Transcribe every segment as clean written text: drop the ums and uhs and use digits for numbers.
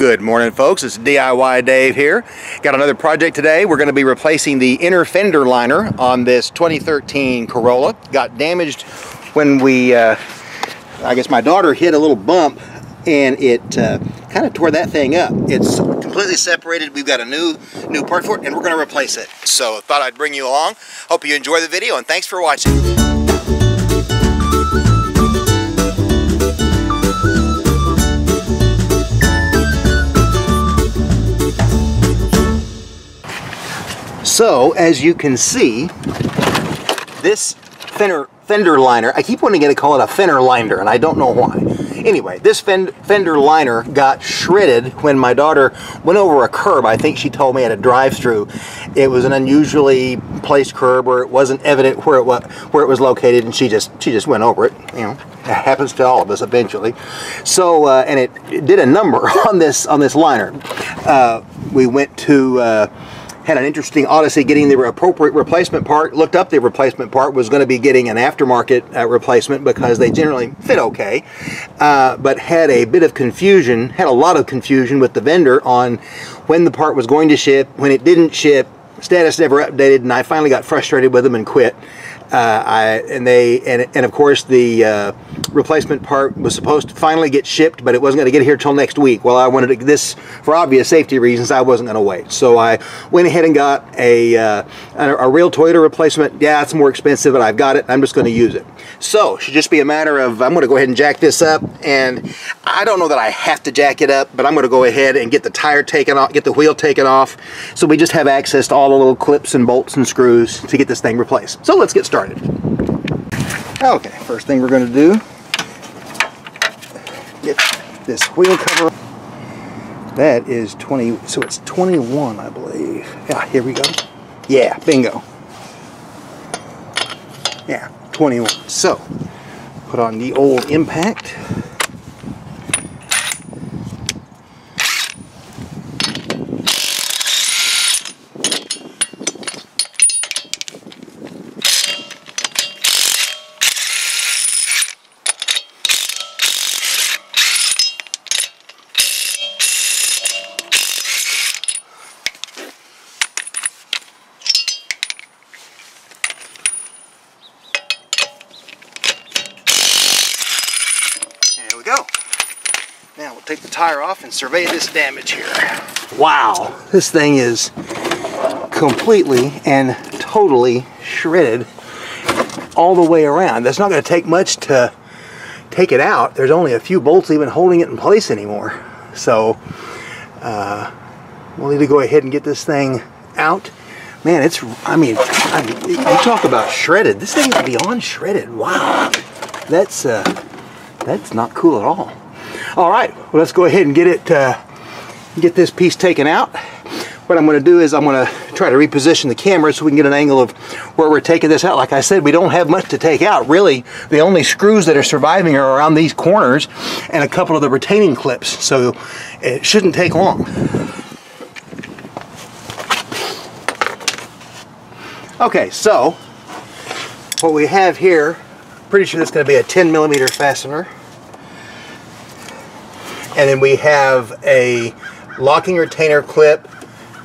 Good morning, folks. It's DIY Dave here. Got another project today. We're going to be replacing the inner fender liner on this 2013 Corolla. Got damaged when we, I guess my daughter hit a little bump and it kind of tore that thing up. It's completely separated. We've got a new part for it and we're going to replace it. So I thought I'd bring you along. Hope you enjoy the video and thanks for watching. So, as you can see, this fender liner, I keep wanting to call it a fender liner, and I don't know why. Anyway, this fender liner got shredded when my daughter went over a curb. I think she told me at a drive-through. It was an unusually placed curb where it wasn't evident where it was located, and she just went over it. You know, it happens to all of us eventually. So, and it did a number on this liner. We went to. Had an interesting odyssey getting the appropriate replacement part. Looked up the replacement part, was going to be getting an aftermarket replacement because they generally fit okay, but had a bit of confusion, had a lot of confusion with the vendor on when the part was going to ship, when it didn't ship, status never updated, and I finally got frustrated with them and quit. And of course the replacement part was supposed to finally get shipped, but it wasn't going to get here till next week. Well, I wanted this for obvious safety reasons. I wasn't going to wait, so I went ahead and got a real Toyota replacement. Yeah, it's more expensive, but I've got it. I'm just going to use it. So it should just be a matter of I'm going to go ahead and jack this up, and I don't know that I have to jack it up, but I'm going to go ahead and get the tire taken off, get the wheel taken off, so we just have access to all the little clips and bolts and screws to get this thing replaced. So let's get started. Okay, first thing we're going to do, get this wheel cover. That is 20, so it's 21, I believe. Yeah, here we go. Yeah, bingo. Yeah, 21. So, put on the old impact. There we go. Now we'll take the tire off and survey this damage here. Wow, this thing is completely and totally shredded all the way around. That's not going to take much to take it out. There's only a few bolts even holding it in place anymore. So we'll need to go ahead and get this thing out. Man, it's, I mean, you talk about shredded. This thing is beyond shredded. Wow. That's not cool at all. All right, well, let's go ahead and get this piece taken out. What I'm going to do is I'm going to try to reposition the camera so we can get an angle of where we're taking this out. Like I said, we don't have much to take out. Really, the only screws that are surviving are around these corners and a couple of the retaining clips. So it shouldn't take long. Okay, so what we have here, pretty sure it's going to be a 10mm fastener. And then we have a locking retainer clip.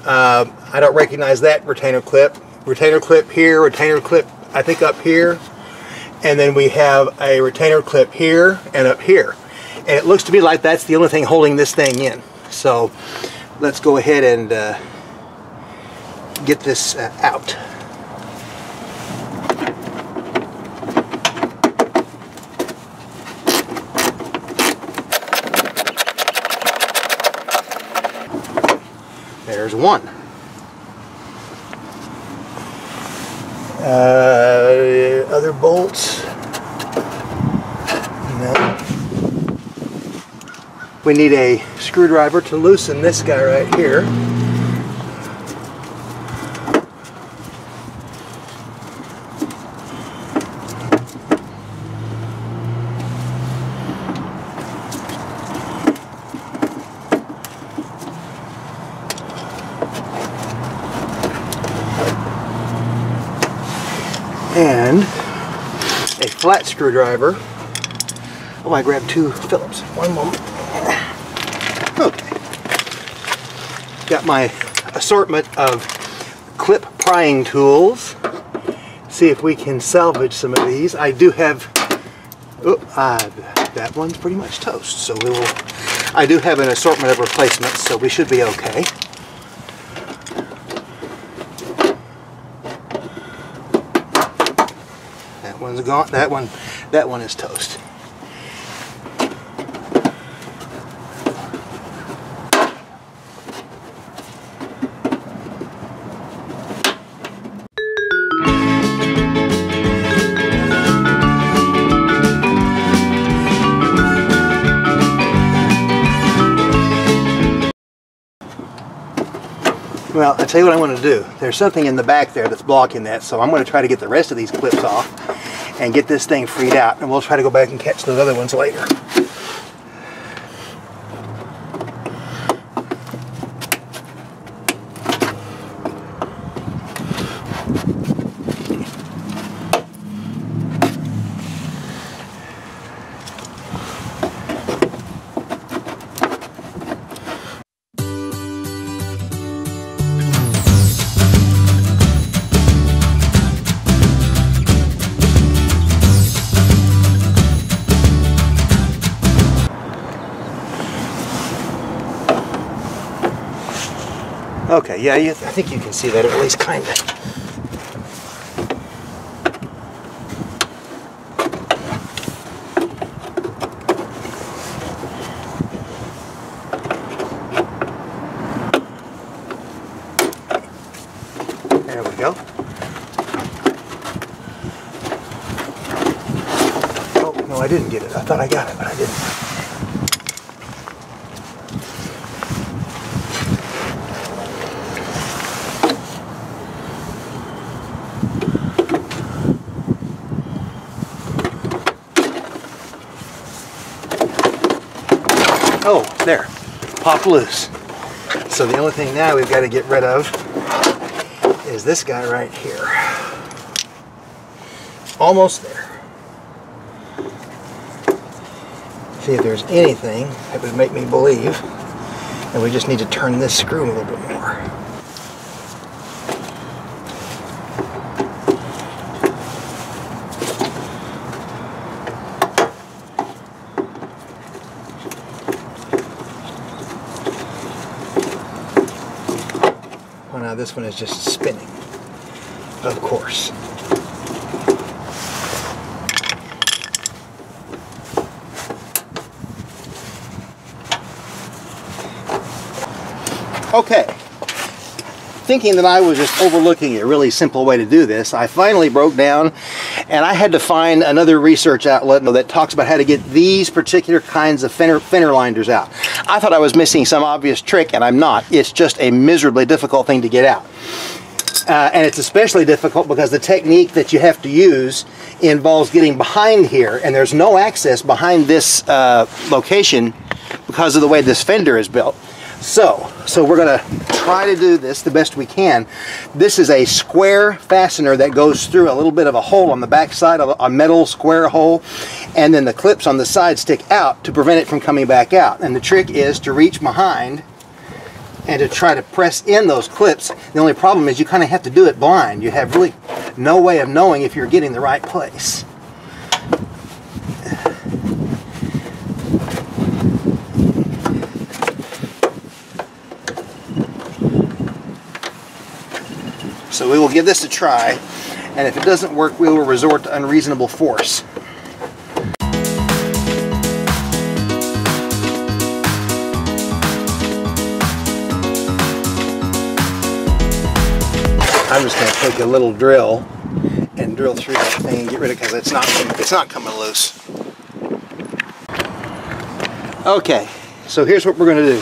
I don't recognize that retainer clip. Retainer clip here, retainer clip I think up here. And then we have a retainer clip here and up here. And it looks to me like that's the only thing holding this thing in. So let's go ahead and get this out. There's one. Other bolts. No. We need a screwdriver to loosen this guy right here. And a flat screwdriver. Oh, I grabbed two Phillips. One moment. Okay. Got my assortment of clip prying tools. See if we can salvage some of these. I do have, that one's pretty much toast, so I do have an assortment of replacements, so we should be okay. That one's gone. That one is toast. Well, I'll tell you what I'm going to do. There's something in the back there that's blocking that, so I'm going to try to get the rest of these clips off and get this thing freed out, and we'll try to go back and catch those other ones later. Okay, yeah, I think you can see that, or at least kind of. There we go. Oh, no, I didn't get it. I thought I got it, but I didn't. Oh, there, pop loose. So the only thing now we've got to get rid of is this guy right here. Almost there. See if there's anything that would make me believe. And we just need to turn this screw a little bit more. Now this one is just spinning, of course. Okay, thinking that I was just overlooking a really simple way to do this, I finally broke down and I had to find another research outlet that talks about how to get these particular kinds of fender liners out. I thought I was missing some obvious trick, and I'm not. It's just a miserably difficult thing to get out. And it's especially difficult because the technique that you have to use involves getting behind here, and there's no access behind this location because of the way this fender is built. So we're going to try to do this the best we can. This is a square fastener that goes through a little bit of a hole on the back side, a metal square hole, and then the clips on the side stick out to prevent it from coming back out. And the trick is to reach behind and to try to press in those clips. The only problem is you kind of have to do it blind. You have really no way of knowing if you're getting the right place. So we will give this a try, and if it doesn't work, we will resort to unreasonable force. I'm just going to take a little drill and drill through that thing and get rid of it because it's not coming loose. Okay, so here's what we're going to do.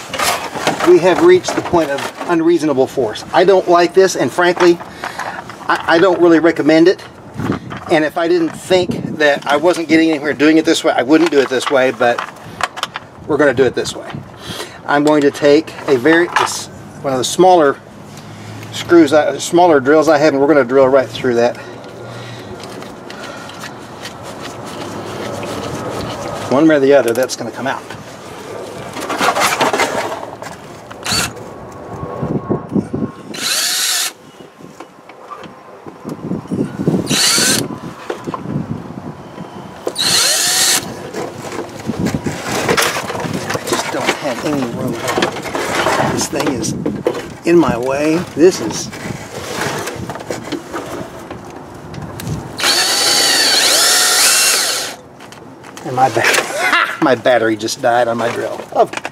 We have reached the point of unreasonable force. I don't like this, and frankly, I don't really recommend it. And if I didn't think that I wasn't getting anywhere doing it this way, I wouldn't do it this way, but we're going to do it this way. I'm going to take one of the smaller screws, smaller drills I have, and we're going to drill right through that. One way or the other, that's going to come out. thing rolled off. This thing is in my way. This is... And my battery just died on my drill. Okay.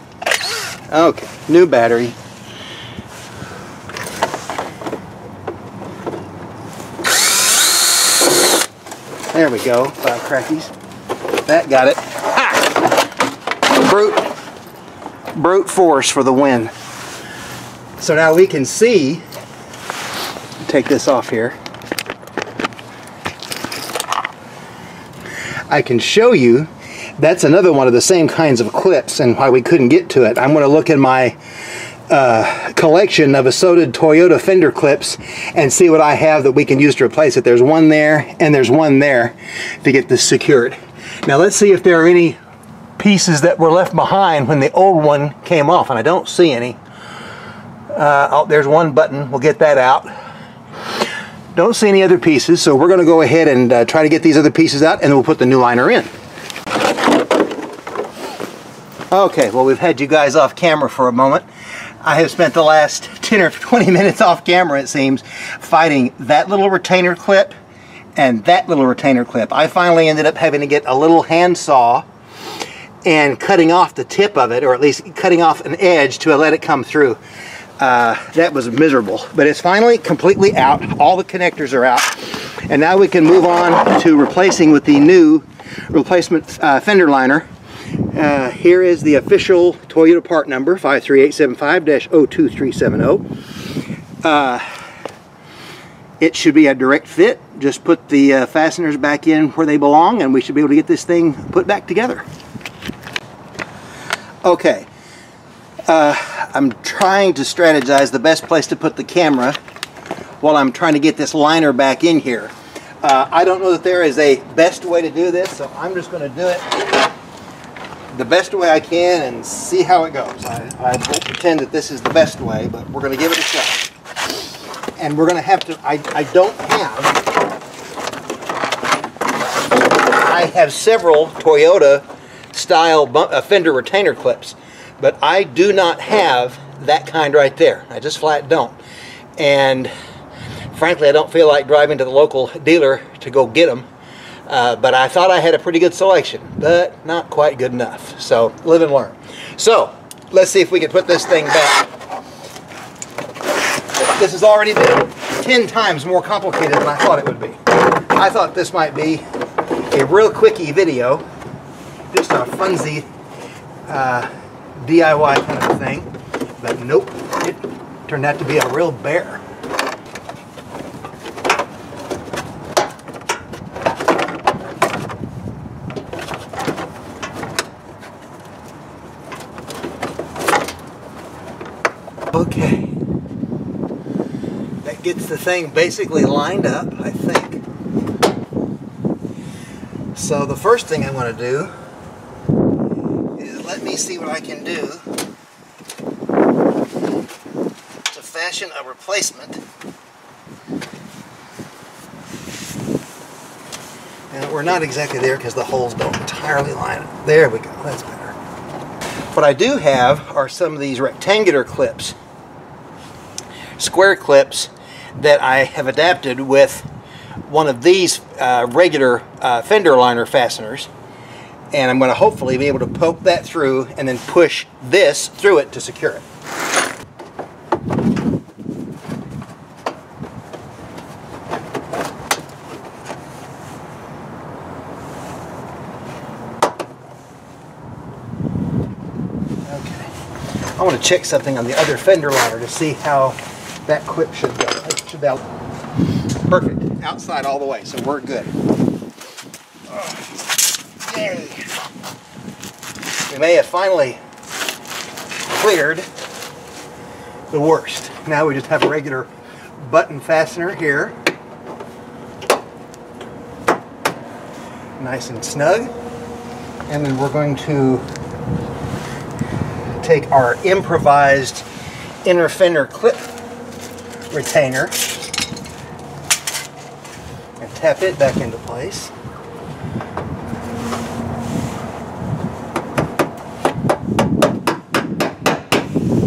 Okay, new battery. There we go, 5 crackies. That got it. Ha! Brute force for the win. So now we can see, take this off here. I can show you, that's another one of the same kinds of clips and why we couldn't get to it. I'm going to look in my collection of assorted Toyota fender clips and see what I have that we can use to replace it. There's one there and there's one there to get this secured. Now let's see if there are any pieces that were left behind when the old one came off, and I don't see any. Oh, there's one button. We'll get that out. Don't see any other pieces, so we're going to go ahead and try to get these other pieces out, and then we'll put the new liner in. Okay, well, we've had you guys off camera for a moment. I have spent the last 10 or 20 minutes off camera, it seems, fighting that little retainer clip and that little retainer clip. I finally ended up having to get a little handsaw and cutting off the tip of it, or at least cutting off an edge to let it come through. That was miserable, but it's finally completely out. All the connectors are out, and now we can move on to replacing with the new replacement fender liner. Here is the official Toyota part number, 53875-02370. It should be a direct fit. Just put the fasteners back in where they belong, and we should be able to get this thing put back together. Okay, I'm trying to strategize the best place to put the camera while I'm trying to get this liner back in here. I don't know that there is a best way to do this, so I'm just going to do it the best way I can and see how it goes. I won't pretend that this is the best way, but we're going to give it a shot. And we're going to have to, I have several Toyota style fender retainer clips, but I do not have that kind right there. I just flat don't. And frankly, I don't feel like driving to the local dealer to go get them. But I thought I had a pretty good selection, but not quite good enough. So live and learn. So let's see if we can put this thing back. This has already been 10 times more complicated than I thought it would be. I thought this might be a real quickie video, just a funsy DIY kind of thing, but nope, it turned out to be a real bear. Okay, that gets the thing basically lined up, I think. So the first thing I want to do is let me see what I can do to fashion a replacement. And we're not exactly there because the holes don't entirely line up. There we go, that's better. What I do have are some of these rectangular clips, square clips, that I have adapted with one of these regular fender liner fasteners, and I'm going to hopefully be able to poke that through and then push this through it to secure it. Okay, I want to check something on the other fender liner to see how that clip should go. It should be perfect, outside all the way, so we're good. Oh, yay! We may have finally cleared the worst. Now we just have a regular button fastener here, nice and snug, and then we're going to take our improvised inner fender clip retainer and tap it back into place.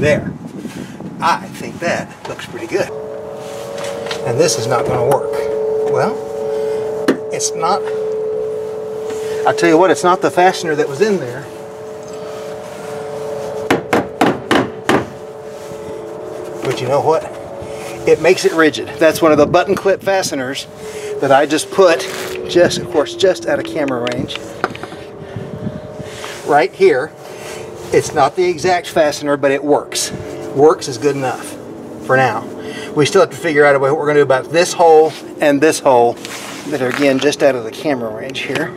There. I think that looks pretty good. And this is not going to work. Well, it's not. I'll tell you what, it's not the fastener that was in there. But you know what? It makes it rigid. That's one of the button clip fasteners that I just put, of course, just out of camera range. Right here. It's not the exact fastener, but it works. Works is good enough for now. We still have to figure out what we're going to do about this hole and this hole that are, again, just out of the camera range here.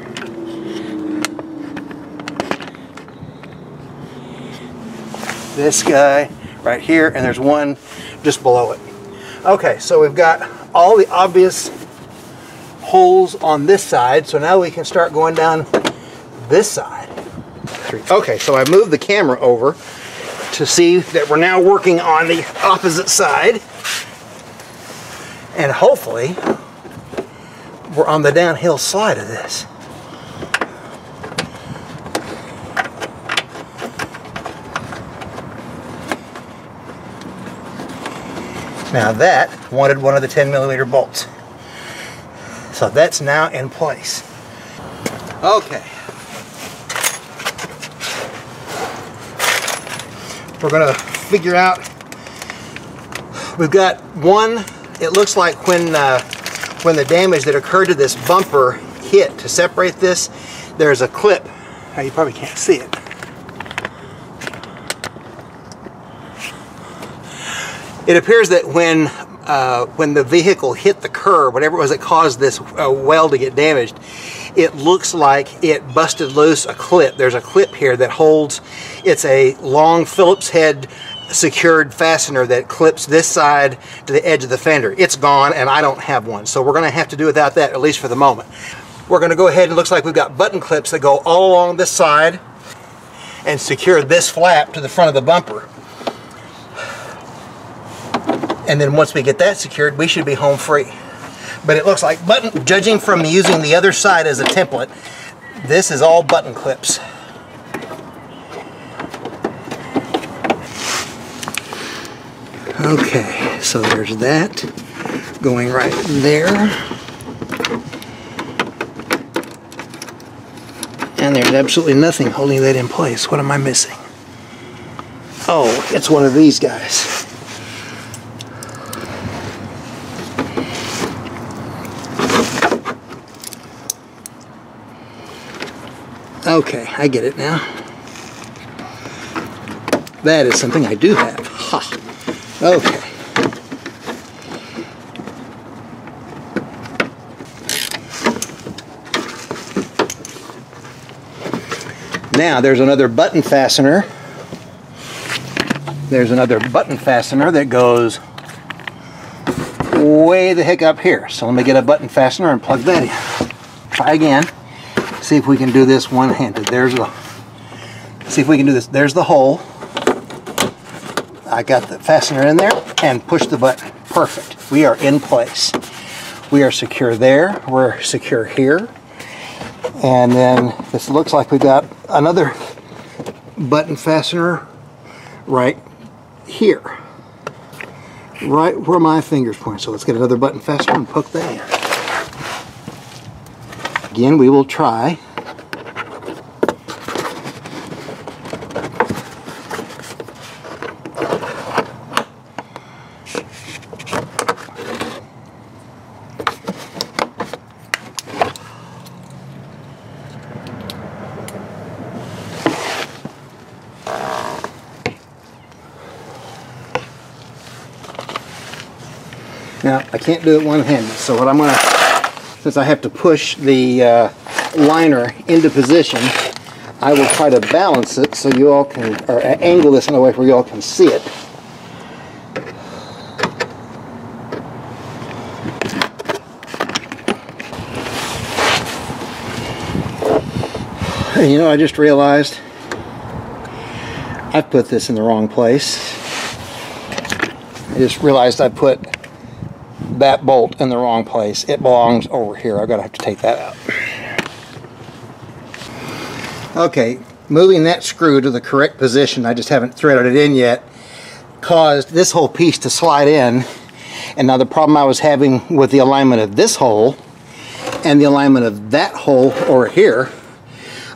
This guy right here, and there's one just below it. Okay, so we've got all the obvious holes on this side, so now we can start going down this side. Okay, so I moved the camera over to see that we're now working on the opposite side, and hopefully we're on the downhill slide of this. Now that wanted one of the 10mm bolts. So that's now in place. Okay. We're going to figure out, we've got one, it looks like when the damage that occurred to this bumper hit, to separate this, there's a clip. Now you probably can't see it. It appears that when the vehicle hit the curb, whatever it was that caused this well to get damaged, it looks like it busted loose a clip. There's a clip here that holds, it's a long Phillips head secured fastener that clips this side to the edge of the fender. It's gone and I don't have one, so we're going to have to do without that, at least for the moment. We're going to go ahead, and it looks like we've got button clips that go all along this side and secure this flap to the front of the bumper. And then once we get that secured, we should be home free. But it looks like, judging from using the other side as a template, this is all button clips. Okay, so there's that going right there. And there's absolutely nothing holding that in place. What am I missing? Oh, it's one of these guys. Okay, I get it now. That is something I do have. Ha. Okay. Now there's another button fastener. There's another button fastener that goes way the heck up here. So let me get a button fastener and plug that in. Try again. See if we can do this one-handed. See if we can do this. There's the hole. I got the fastener in there and push the button. Perfect. We are in place. We are secure there. We're secure here. And then this looks like we've got another button fastener right here. Right where my fingers point. So let's get another button fastener and poke that in. Again, we will try. Now, I can't do it one-handed, so what I'm going to, since I have to push the liner into position, I will try to balance it so you all can, or angle this in a way where you all can see it. And you know, I just realized I put this in the wrong place. I just realized I put that bolt in the wrong place. It belongs over here. I'm gonna have to take that out. Okay, moving that screw to the correct position. I just haven't threaded it in yet. caused this whole piece to slide in. And now the problem I was having with the alignment of this hole and the alignment of that hole over here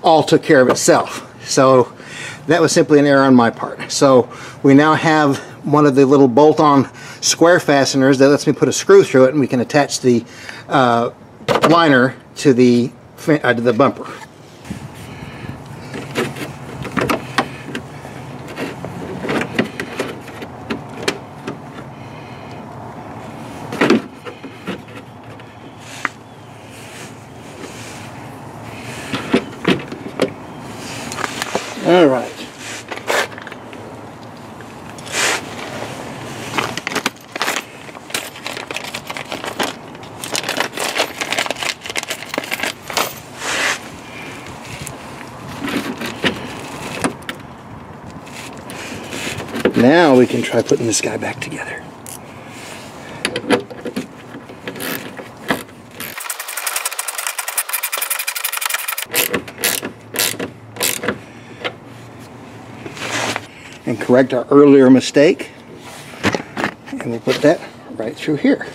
all took care of itself. So that was simply an error on my part. So we now have one of the little bolt-on square fasteners that lets me put a screw through it, and we can attach the liner to the bumper. All right. Now we can try putting this guy back together. And correct our earlier mistake, and we'll put that right through here.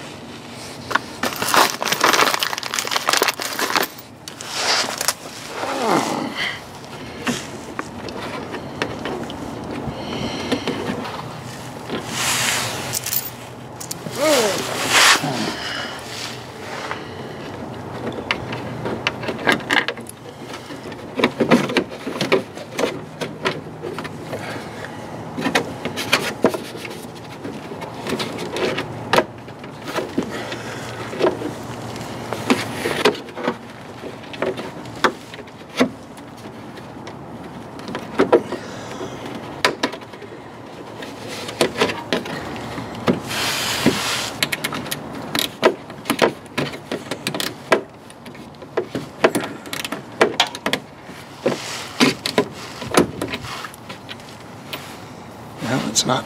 No, it's not.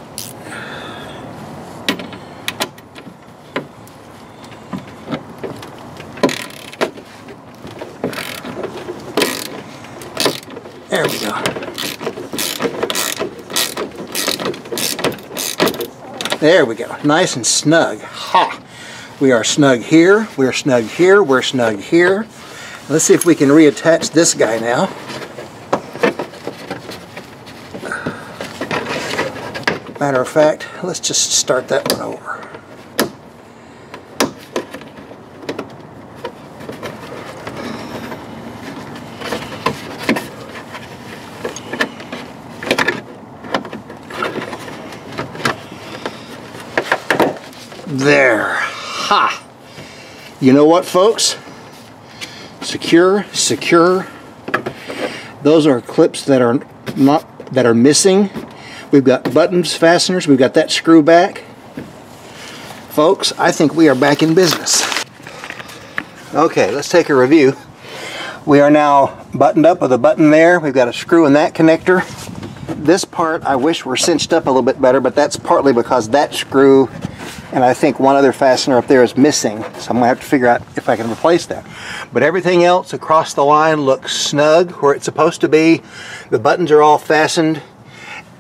There we go. There we go. Nice and snug. Ha! We are snug here, we're snug here, we're snug here. Let's see if we can reattach this guy now. Matter of fact, let's just start that one over. There. Ha! You know what, folks? Secure, secure. Those are clips that are missing. We've got buttons, fasteners, we've got that screw back. Folks, I think we are back in business. Okay, let's take a review. We are now buttoned up with a button there. We've got a screw in that connector. This part I wish were cinched up a little bit better, but that's partly because that screw and I think one other fastener up there is missing. So I'm gonna have to figure out if I can replace that. But everything else across the line looks snug where it's supposed to be. The buttons are all fastened.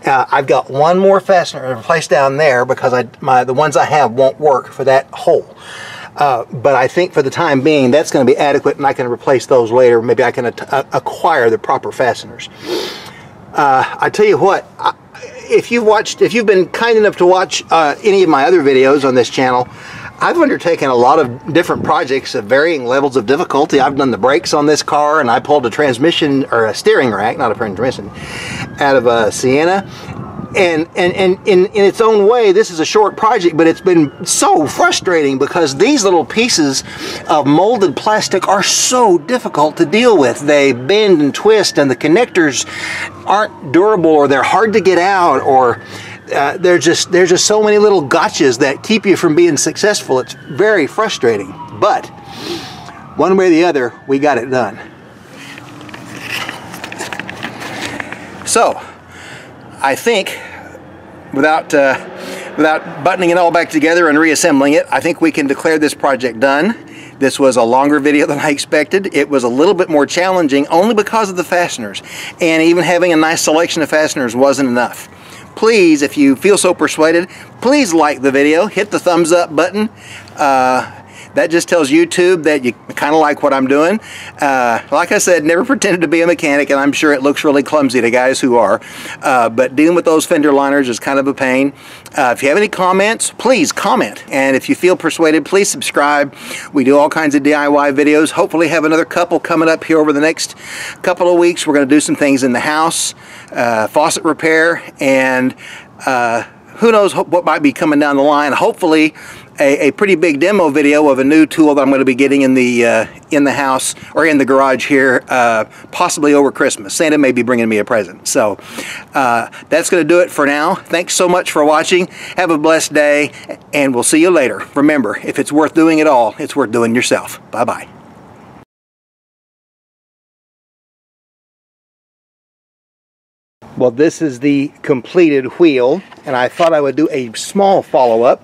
I've got one more fastener to replace down there because the ones I have won't work for that hole. But I think for the time being that's going to be adequate, and I can replace those later. Maybe I can acquire the proper fasteners. I tell you what, if you've been kind enough to watch any of my other videos on this channel, I've undertaken a lot of different projects of varying levels of difficulty. I've done the brakes on this car, and I pulled a transmission, or a steering rack, not a transmission, out of a Sienna. And in its own way, this is a short project, but it's been so frustrating because these little pieces of molded plastic are so difficult to deal with. They bend and twist, and the connectors aren't durable, or they're hard to get out, or there's just so many little gotchas that keep you from being successful. It's very frustrating, but one way or the other, we got it done. So I think without buttoning it all back together and reassembling it, I think we can declare this project done. This was a longer video than I expected. It was a little bit more challenging only because of the fasteners, and even having a nice selection of fasteners wasn't enough. please, if you feel so persuaded, please like the video, hit the thumbs up button. That just tells YouTube that you kind of like what I'm doing. Like I said, never pretended to be a mechanic, and I'm sure it looks really clumsy to guys who are. But dealing with those fender liners is kind of a pain. If you have any comments, please comment. And if you feel persuaded, please subscribe. We do all kinds of DIY videos. Hopefully have another couple coming up here over the next couple of weeks. We're going to do some things in the house, faucet repair, and who knows what might be coming down the line. Hopefully a pretty big demo video of a new tool that I'm going to be getting in the house or in the garage here, possibly over Christmas. Santa may be bringing me a present. So that's going to do it for now. Thanks so much for watching. Have a blessed day, and we'll see you later. Remember, if it's worth doing at all, it's worth doing yourself. Bye-bye. Well, this is the completed wheel, and I thought I would do a small follow-up.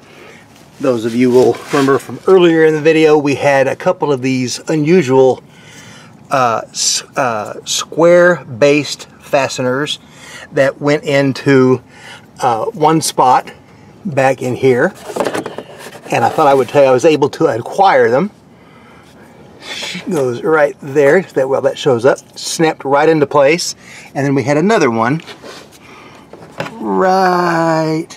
Those of you will remember from earlier in the video, we had a couple of these unusual square-based fasteners that went into one spot back in here, and I thought I would tell you I was able to acquire them. Goes right there. Well, that shows up, snapped right into place. And then we had another one right,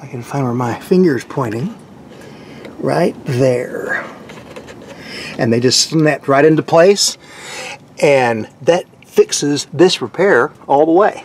I can find where my finger's pointing, right there. And they just snapped right into place, and that fixes this repair all the way.